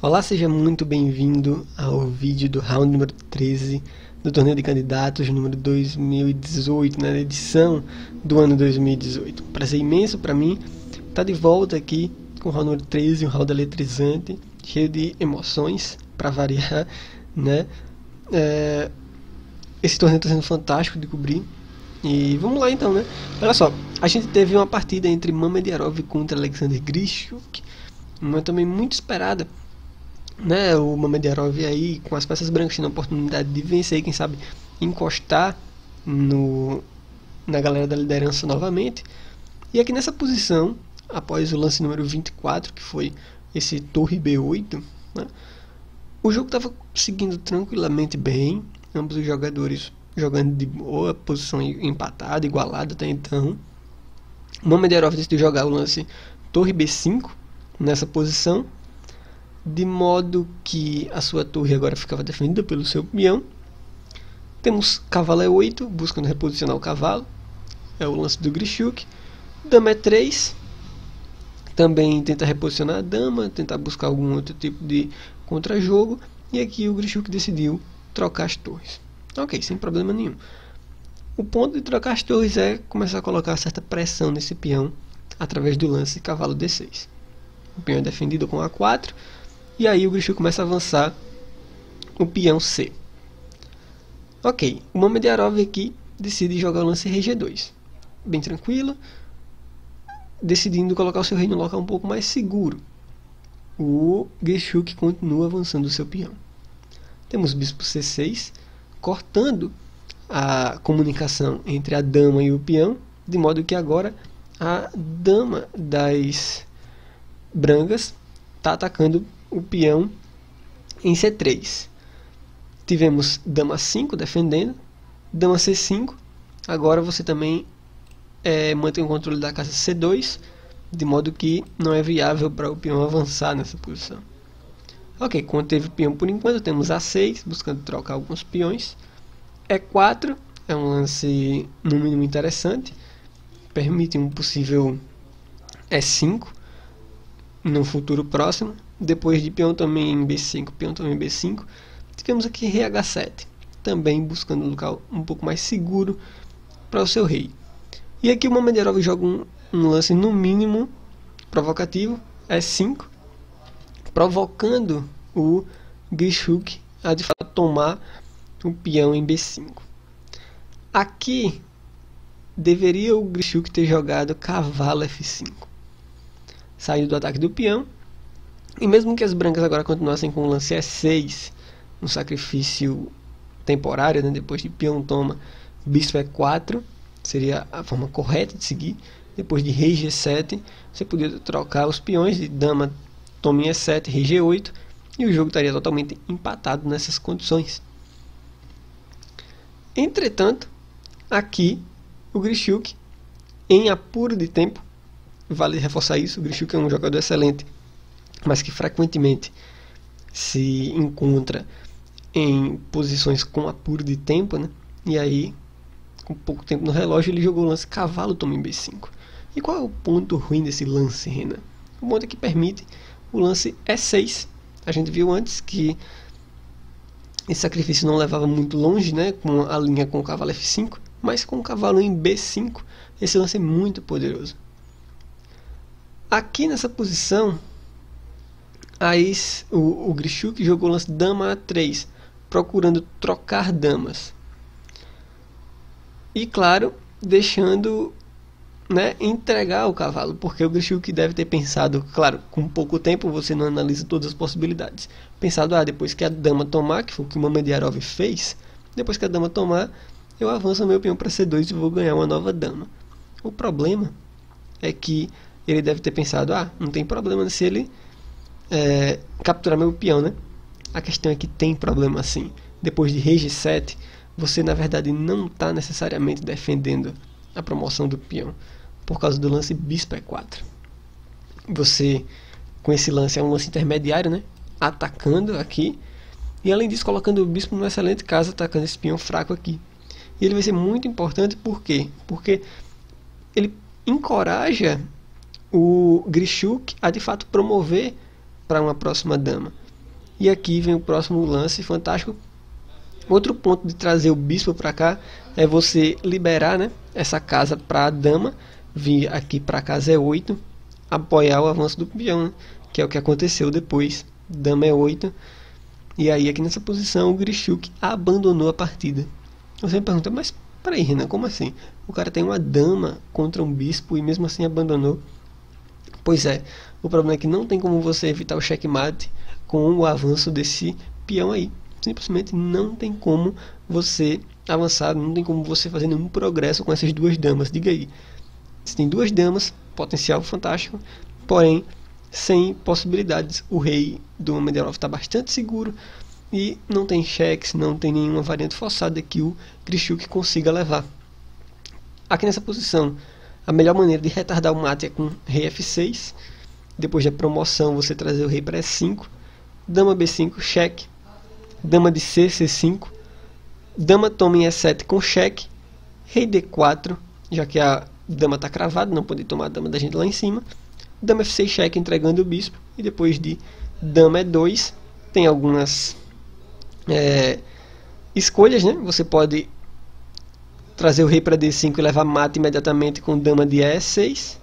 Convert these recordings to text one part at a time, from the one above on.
Olá, seja muito bem-vindo ao vídeo do round número 13 do torneio de candidatos número 2018, na edição do ano 2018. Prazer imenso para mim estar de volta aqui com o round número 13, um round eletrizante, cheio de emoções, para variar, né? Esse torneio está sendo fantástico de cobrir. E vamos lá então, né? Olha só, a gente teve uma partida entre Mamedyarov contra Alexander Grischuk, uma também muito esperada, né? O Mamedyarov aí com as peças brancas tendo a oportunidade de vencer, quem sabe encostar na galera da liderança novamente. E aqui nessa posição, após o lance número 24, que foi esse torre B8, né? O jogo estava seguindo tranquilamente bem, ambos os jogadores jogando de boa, posição empatada, igualada até então. O Mamedyarov decidiu jogar o lance torre B5 nessa posição, de modo que a sua torre agora ficava defendida pelo seu peão. Temos cavalo E8, buscando reposicionar o cavalo, é o lance do Grischuk. Dama E3, também tenta reposicionar a dama, tentar buscar algum outro tipo de contra-jogo. E aqui o Grischuk decidiu trocar as torres. Ok, sem problema nenhum. O ponto de trocar as torres é começar a colocar certa pressão nesse peão através do lance cavalo D6. O peão é defendido com A4 e aí o Grischuk começa a avançar o peão C. Ok, o Mamedyarov aqui decide jogar o lance RG2. Bem tranquilo, decidindo colocar o seu rei no local um pouco mais seguro. O Grischuk continua avançando o seu peão. Temos bispo C6, cortando a comunicação entre a dama e o peão, de modo que agora a dama das brancas está atacando o peão em C3. Tivemos dama 5 defendendo, dama C5, agora você também mantém o controle da casa C2, de modo que não é viável para o peão avançar nessa posição. Ok, conteve o peão por enquanto, temos A6, buscando trocar alguns peões. E4 é um lance no mínimo interessante, permite um possível E5 no futuro próximo. Depois de peão também em B5, peão também em B5, tivemos aqui rei H7, também buscando um local um pouco mais seguro para o seu rei. E aqui o Mamedyarov joga um lance no mínimo provocativo, E5, provocando o Grischuk a de fato tomar o peão em B5. Aqui deveria o Grischuk ter jogado cavalo F5, saindo do ataque do peão. E mesmo que as brancas agora continuassem com o lance E6, um sacrifício temporário, né? Depois de peão toma bispo E4, seria a forma correta de seguir. Depois de rei G7, você poderia trocar os peões de dama toma em E7, rei G8, e o jogo estaria totalmente empatado nessas condições. Entretanto, aqui o Grischuk, em apuro de tempo, vale reforçar isso, o Grischuk é um jogador excelente, mas que frequentemente se encontra em posições com apuro de tempo, né? E aí, com pouco tempo no relógio, ele jogou o lance cavalo toma em B5. E qual é o ponto ruim desse lance, Renan? O ponto é que permite o lance E6. A gente viu antes que esse sacrifício não levava muito longe, né, com a linha com o cavalo F5, mas com o cavalo em B5, esse lance é muito poderoso. Aqui nessa posição, aí o Grischuk jogou o lance dama A3, procurando trocar damas. E claro, deixando, né, entregar o cavalo, porque o Grischuk deve ter pensado, claro, com pouco tempo você não analisa todas as possibilidades, pensado, depois que a dama tomar, que foi o que o Mamedyarov fez, depois que a dama tomar, eu avanço meu peão para C2 e vou ganhar uma nova dama. O problema é que ele deve ter pensado, não tem problema se ele capturar meu peão, né? A questão é que tem problema sim. Depois de rei G7, você na verdade não está necessariamente defendendo a promoção do peão, por causa do lance bispo E4. Você, com esse lance, é um lance intermediário, né? Atacando aqui, e além disso colocando o bispo numa excelente casa, atacando esse peão fraco aqui. E ele vai ser muito importante, por quê? Porque ele encoraja o Grischuk a de fato promover para uma próxima dama. E aqui vem o próximo lance fantástico. Outro ponto de trazer o bispo para cá é você liberar, né, essa casa para a dama, vir aqui para a casa E8, apoiar o avanço do peão, né, que é o que aconteceu depois. Dama E8, e aí aqui nessa posição o Grischuk abandonou a partida. Você me pergunta, mas peraí, Renan, como assim? O cara tem uma dama contra um bispo e mesmo assim abandonou. Pois é, o problema é que não tem como você evitar o checkmate com o avanço desse peão aí. Simplesmente não tem como você avançar, não tem como você fazer nenhum progresso com essas duas damas. Diga aí, você tem duas damas, potencial fantástico, porém sem possibilidades. O rei do Medvedev está bastante seguro e não tem cheques, não tem nenhuma variante forçada que o Grischuk consiga levar. Aqui nessa posição, a melhor maneira de retardar o mate é com rei F6. Depois da promoção, você trazer o rei para E5. Dama B5, cheque. Dama de C, C5. Dama toma em E7 com cheque. Rei D4, já que a dama está cravada, não pode tomar a dama da gente lá em cima. Dama F6, cheque, entregando o bispo. E depois de Dama E2, tem algumas escolhas, né? Você pode trazer o rei para D5 e levar mate imediatamente com dama de E6.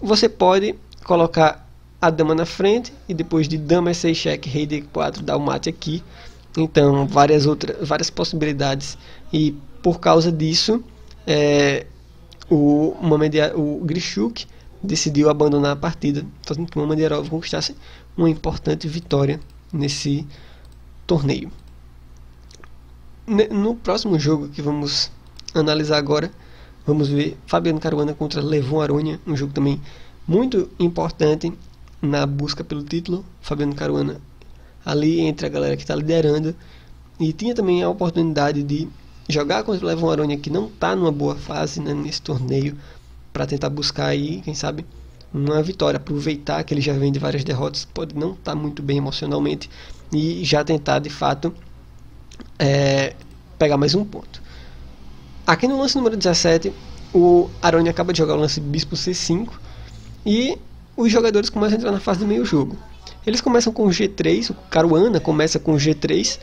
Você pode colocar a dama na frente e depois de dama E6 cheque, rei D4 dar o mate aqui. Então várias possibilidades, e por causa disso o Grischuk decidiu abandonar a partida, fazendo que o Medvedev conquistasse uma importante vitória nesse torneio. No próximo jogo que vamos analisar agora, vamos ver Fabiano Caruana contra Levon Aronian, um jogo também muito importante na busca pelo título. Fabiano Caruana ali entre a galera que está liderando, e tinha também a oportunidade de jogar contra o Levon Aronian, que não está numa boa fase, né, nesse torneio, para tentar buscar aí, quem sabe, uma vitória, aproveitar que ele já vem de várias derrotas, pode não estar muito bem emocionalmente, e já tentar de fato pegar mais um ponto. Aqui no lance número 17, o Aronian acaba de jogar o lance bispo C5 e os jogadores começam a entrar na fase do meio jogo. Eles começam com o G3, o Caruana começa com o G3,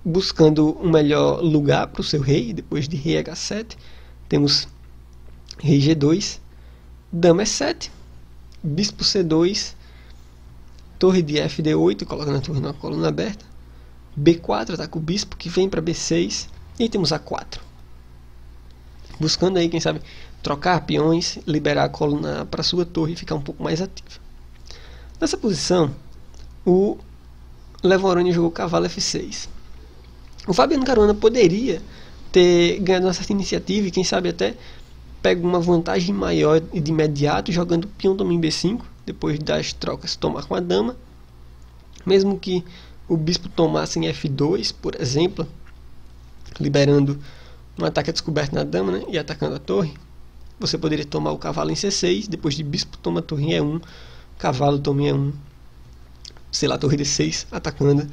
buscando um melhor lugar para o seu rei. Depois de rei H7, temos rei G2, dama E7, bispo C2, torre de FD8, colocando a torre na coluna aberta, B4, ataca o bispo que vem para B6, e aí temos A4. Buscando aí, quem sabe, trocar peões, liberar a coluna para sua torre e ficar um pouco mais ativa. Nessa posição, o Levon Aronian jogou cavalo F6. O Fabiano Caruana poderia ter ganhado uma certa iniciativa e quem sabe até pega uma vantagem maior de imediato, jogando peão toma em B5, depois das trocas tomar com a dama. Mesmo que o bispo tomasse em F2, por exemplo, liberando um ataque a descoberto na dama, né, e atacando a torre, você poderia tomar o cavalo em C6, depois de bispo toma a torre em E1, cavalo toma em E1, sei lá, torre D6, atacando,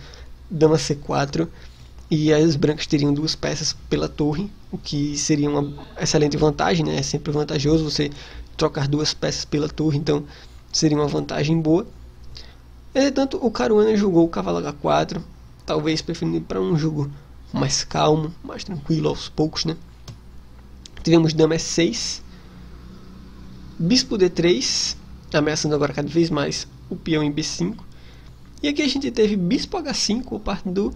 dama C4, e as brancas teriam duas peças pela torre, o que seria uma excelente vantagem, né? É sempre vantajoso você trocar duas peças pela torre, então seria uma vantagem boa. Entretanto, o Caruana jogou o cavalo H4, talvez preferindo para um jogo mais calmo, mais tranquilo aos poucos, né? Tivemos dama E6, bispo D3, ameaçando agora cada vez mais o peão em B5. E aqui a gente teve bispo H5 por parte do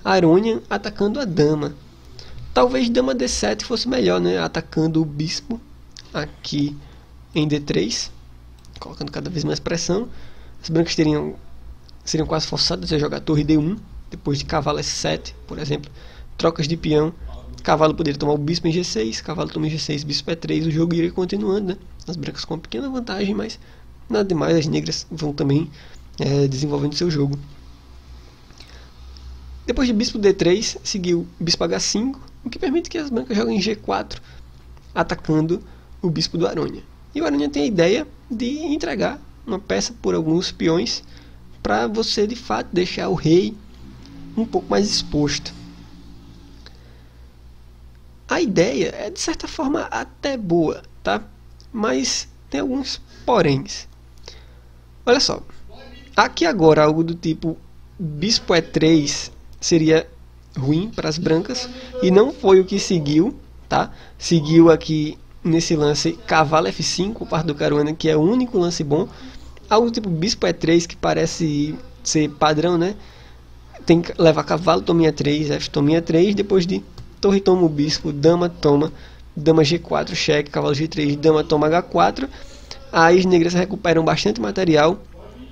Aronian atacando a dama. Talvez dama D7 fosse melhor, né? Atacando o bispo aqui em D3, colocando cada vez mais pressão. As brancas seriam quase forçadas a jogar torre D1, depois de cavalo S7, por exemplo. Trocas de peão, cavalo poderia tomar o bispo em G6, cavalo toma em G6, bispo E3, o jogo iria continuando, né? As brancas com uma pequena vantagem, mas nada demais, as negras vão também desenvolvendo seu jogo. Depois de bispo D3, seguiu bispo H5, o que permite que as brancas joguem em G4, atacando o bispo do Aronian. E o Aronian tem a ideia de entregar uma peça por alguns peões para você de fato deixar o rei um pouco mais exposto. A ideia é de certa forma até boa, tá? Mas tem alguns poréns. Olha só, Aqui agora algo do tipo bispo E3 seria ruim para as brancas, e não foi o que seguiu, tá? Seguiu aqui nesse lance cavalo F5 por parte do Caruana, que é o único lance bom. Algo do tipo bispo E3, que parece ser padrão, né? Tem que levar cavalo, toma E3, F toma E3, depois de torre toma o bispo, dama toma, dama G4, cheque, cavalo G3, dama toma H4. Aí as negras recuperam bastante material,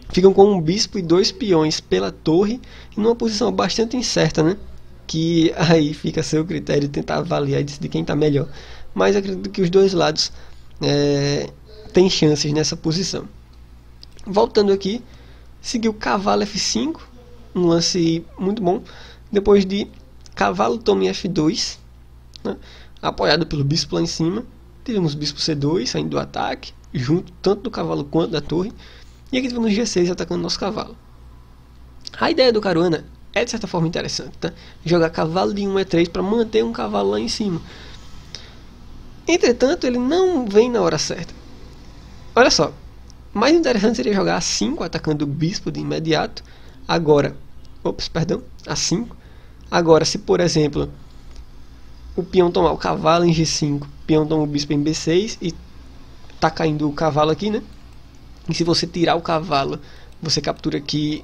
ficam com um bispo e 2 peões pela torre, em uma posição bastante incerta, né? Que aí fica a seu critério tentar avaliar e decidir quem está melhor. Mas acredito que os dois lados têm chances nessa posição. Voltando aqui, seguiu cavalo F5, um lance muito bom. Depois de cavalo toma em F2, né? Apoiado pelo bispo lá em cima. Tivemos bispo C2 saindo do ataque, junto tanto do cavalo quanto da torre. E aqui tivemos G6 atacando nosso cavalo. A ideia do Caruana é de certa forma interessante, tá? Jogar cavalo de 1 E3 para manter um cavalo lá em cima. Entretanto, ele não vem na hora certa. Olha só, mais interessante seria jogar A5 atacando o bispo de imediato. Agora, A5. Agora, se por exemplo o peão tomar o cavalo em G5, o peão toma o bispo em B6 e tá caindo o cavalo aqui, né? E se você tirar o cavalo, você captura aqui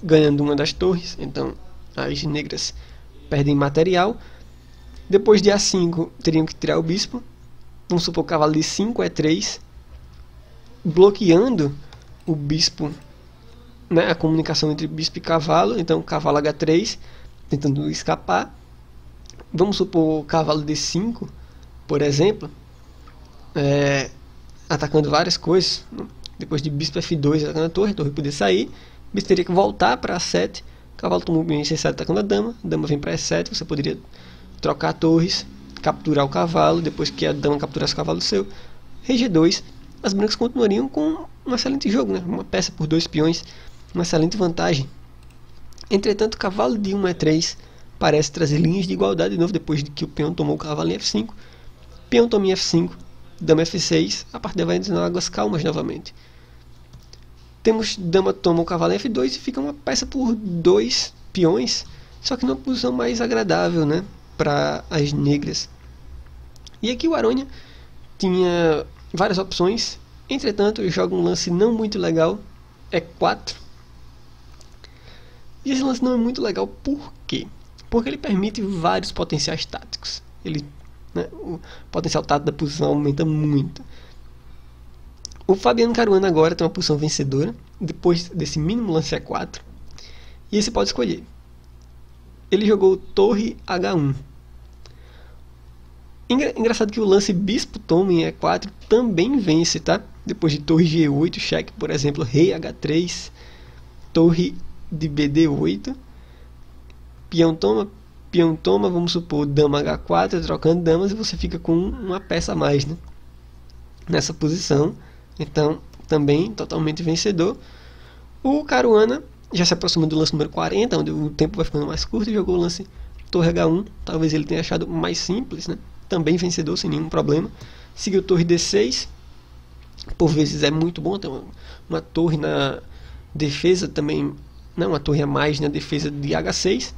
ganhando uma das torres. Então as negras perdem material. Depois de A5 teriam que tirar o bispo. Vamos supor o cavalo de 5 E3, bloqueando o bispo, né, a comunicação entre bispo e cavalo. Então cavalo H3 tentando escapar. Vamos supor o cavalo D5, por exemplo, atacando várias coisas. Depois de bispo F2 atacando a torre poder sair. O bispo teria que voltar para A7. Cavalo toma o peão em C7 atacando a dama vem para E7. Você poderia trocar torres, capturar o cavalo, depois que a dama capturasse o cavalo seu. Rei G2, as brancas continuariam com um excelente jogo, né? Uma peça por 2 peões, uma excelente vantagem. Entretanto, cavalo de 1 E3 parece trazer linhas de igualdade de novo, depois de que o peão tomou o cavalo em F5. Peão toma em F5, dama F6, a partida vai ensinar águas calmas novamente. Temos dama toma o cavalo em F2 e fica uma peça por 2 peões, só que numa posição mais agradável, né, para as negras. E aqui o Aronha tinha várias opções, entretanto joga um lance não muito legal, E4. E esse lance não é muito legal por quê? Porque ele permite vários potenciais táticos. O potencial tático da posição aumenta muito. O Fabiano Caruana agora tem uma posição vencedora, depois desse mínimo lance E4. E você pode escolher. Ele jogou torre H1. Engraçado que o lance bispo toma em E4 também vence, tá? Depois de torre G8, cheque, por exemplo, rei H3, torre de BD8, peão toma, vamos supor, dama H4, trocando damas, e você fica com uma peça a mais, né, nessa posição. Então, também totalmente vencedor. O Caruana já se aproxima do lance número 40, onde o tempo vai ficando mais curto, e jogou o lance torre H1. Talvez ele tenha achado mais simples, né? Também vencedor, sem nenhum problema. Seguiu torre D6. Por vezes é muito bom ter uma torre na defesa também, não, uma torre a mais na defesa de H6.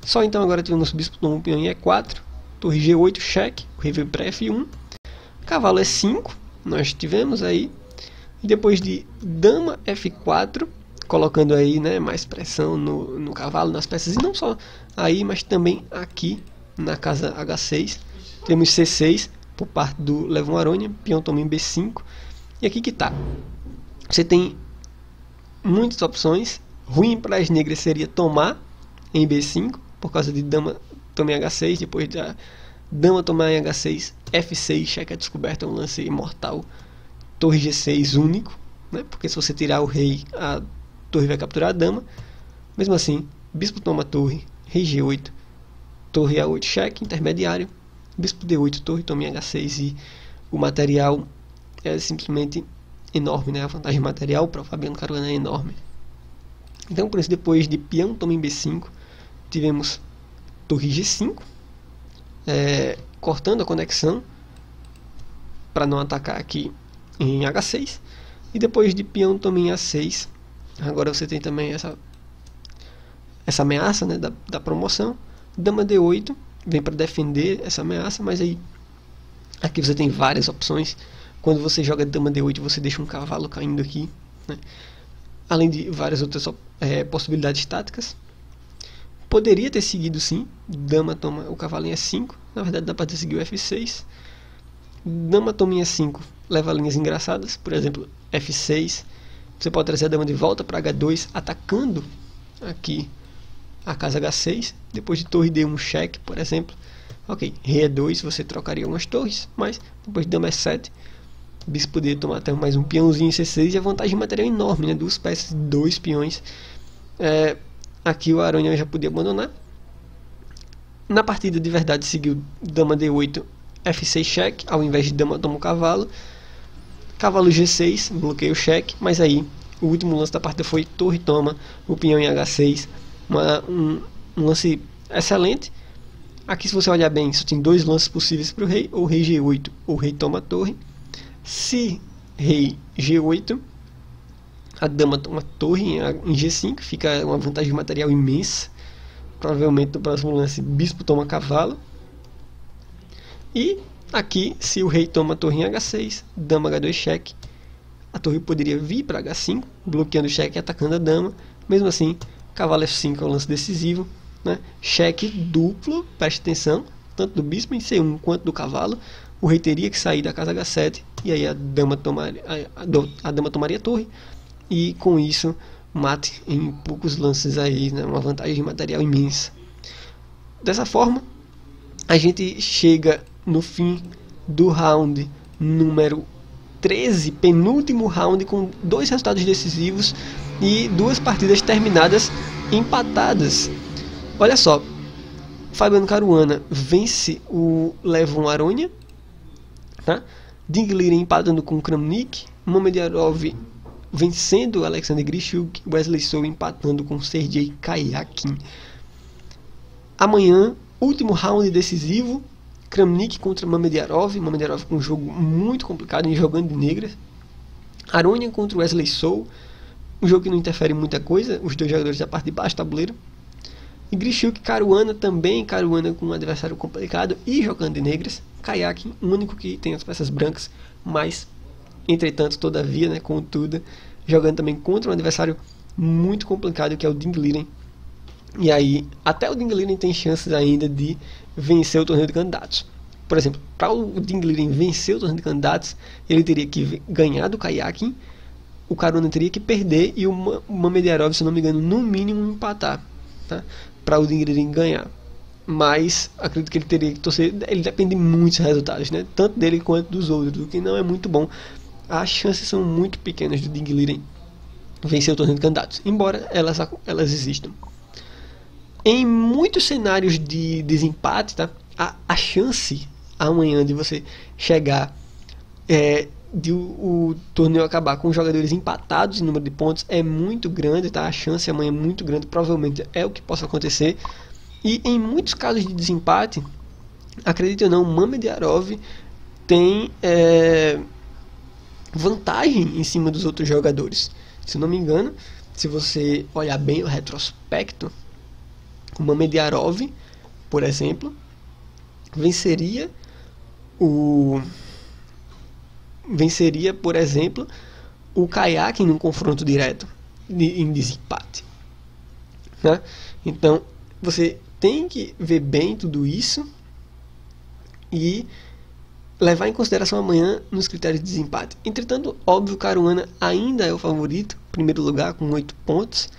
Só então agora tivemos o bispo tomou um peão em E4, torre G8, cheque, o rei veio para F1, cavalo E5, nós tivemos aí, e depois de dama F4, colocando aí, né, mais pressão no cavalo, nas peças, e não só aí, mas também aqui na casa H6, temos C6 por parte do Levon Aronha, peão toma em B5, e aqui que tá, você tem muitas opções. Ruim para as negras seria tomar em B5, por causa de dama toma em H6, depois da dama tomar em H6, F6, cheque a descoberta, é um lance imortal, torre G6 único, né? Porque se você tirar o rei, a torre vai capturar a dama. Mesmo assim, bispo toma torre, rei G8, torre A8, cheque, intermediário, bispo D8, torre toma em H6, e o material é simplesmente enorme, né? A vantagem material para o Fabiano Caruana é enorme. Então, por isso, depois de peão toma em B5, tivemos torre G5, cortando a conexão para não atacar aqui em H6. E depois de peão toma em A6, Agora você tem também essa ameaça, né, da promoção. Dama D8 vem para defender essa ameaça, mas aí aqui você tem várias opções. Quando você joga Dama D8, você deixa um cavalo caindo aqui, né? Além de várias outras possibilidades táticas. Poderia ter seguido sim, Dama toma o cavalo em E5, na verdade dá para ter seguido o F6. Dama toma em E5, leva linhas engraçadas, por exemplo, F6. Você pode trazer a dama de volta para H2, atacando aqui a casa H6, depois de torre D1 cheque, por exemplo. Ok, rei E2, você trocaria algumas torres, mas depois de dama E7, o bispo poderia tomar até mais um peãozinho em C6, e a vantagem material é enorme, né? Duas peças, dois peões. Aqui o Aranha já podia abandonar. Na partida de verdade seguiu dama D8, F6 cheque, ao invés de dama toma o cavalo. Cavalo G6, bloqueio o cheque, mas aí o último lance da partida foi torre toma, o peão em H6, um lance excelente. Aqui, se você olhar bem, só tem dois lances possíveis para o rei, ou rei G8 ou rei toma a torre. Se rei G8, a dama toma a torre em G5, fica uma vantagem material imensa. Provavelmente no próximo lance bispo toma cavalo. E aqui, se o rei toma a torre em H6, dama H2 cheque, a torre poderia vir para H5, bloqueando o cheque e atacando a dama. Mesmo assim, cavalo F5 é o lance decisivo, né? Cheque duplo, preste atenção, tanto do bispo em C1 quanto do cavalo. O rei teria que sair da casa H7, e aí a dama tomaria a torre, e com isso mate em poucos lances aí, né? Uma vantagem material imensa. Dessa forma, a gente chega no fim do round número 13, penúltimo round, com dois resultados decisivos e duas partidas terminadas empatadas. Olha só, Fabiano Caruana vence o Levon Aronha, tá? Ding Liren empatando com Kramnik, Mamediarov vencendo Alexander Grishuk, Wesley Sou empatando com Sergei Kayakin. Amanhã, último round decisivo, Kramnik contra Mamediarov com um jogo muito complicado, em jogando de negras. Aronha contra Wesley Sou, um jogo que não interfere em muita coisa, os dois jogadores da parte de baixo do tabuleiro. E Grishuk Caruana também, Caruana com um adversário complicado e jogando de negras. Kayakin, o único que tem as peças brancas, mas entretanto, todavia, né, contudo, jogando também contra um adversário muito complicado, que é o Ding Liren. E aí, até o Ding Liren tem chances ainda de vencer o torneio de candidatos. Por exemplo, para o Ding Liren vencer o torneio de candidatos, ele teria que ganhar do Kayakin, o Caruana teria que perder e o Mamediarov, se não me engano, no mínimo empatar, tá? Para o Ding Liren ganhar. Mas acredito que ele teria que torcer. Ele depende de muitos resultados, né? Tanto dele quanto dos outros, o que não é muito bom. As chances são muito pequenas do Ding Liren vencer o torneio de candidatos, embora elas existam. Em muitos cenários de desempate, tá? A chance amanhã de você chegar, de o torneio acabar com os jogadores empatados em número de pontos, é muito grande, tá? A chance amanhã é muito grande, provavelmente é o que possa acontecer. E em muitos casos de desempate, acredite ou não, Mamediarov tem vantagem em cima dos outros jogadores. Se não me engano, se você olhar bem o retrospecto, o Mamediarov, por exemplo, venceria, por exemplo, o Kayakin num confronto direto em desempate, né? Então, você tem que ver bem tudo isso e levar em consideração amanhã nos critérios de desempate. Entretanto, óbvio, Caruana ainda é o favorito, primeiro lugar com 8 pontos.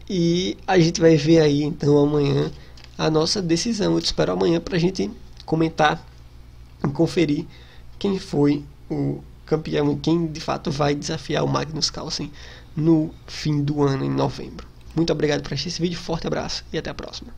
E a gente vai ver aí então amanhã a nossa decisão. Eu te espero amanhã para a gente comentar e conferir quem foi o campeão e quem de fato vai desafiar o Magnus Carlsen no fim do ano, em novembro. Muito obrigado por assistir esse vídeo, forte abraço e até a próxima.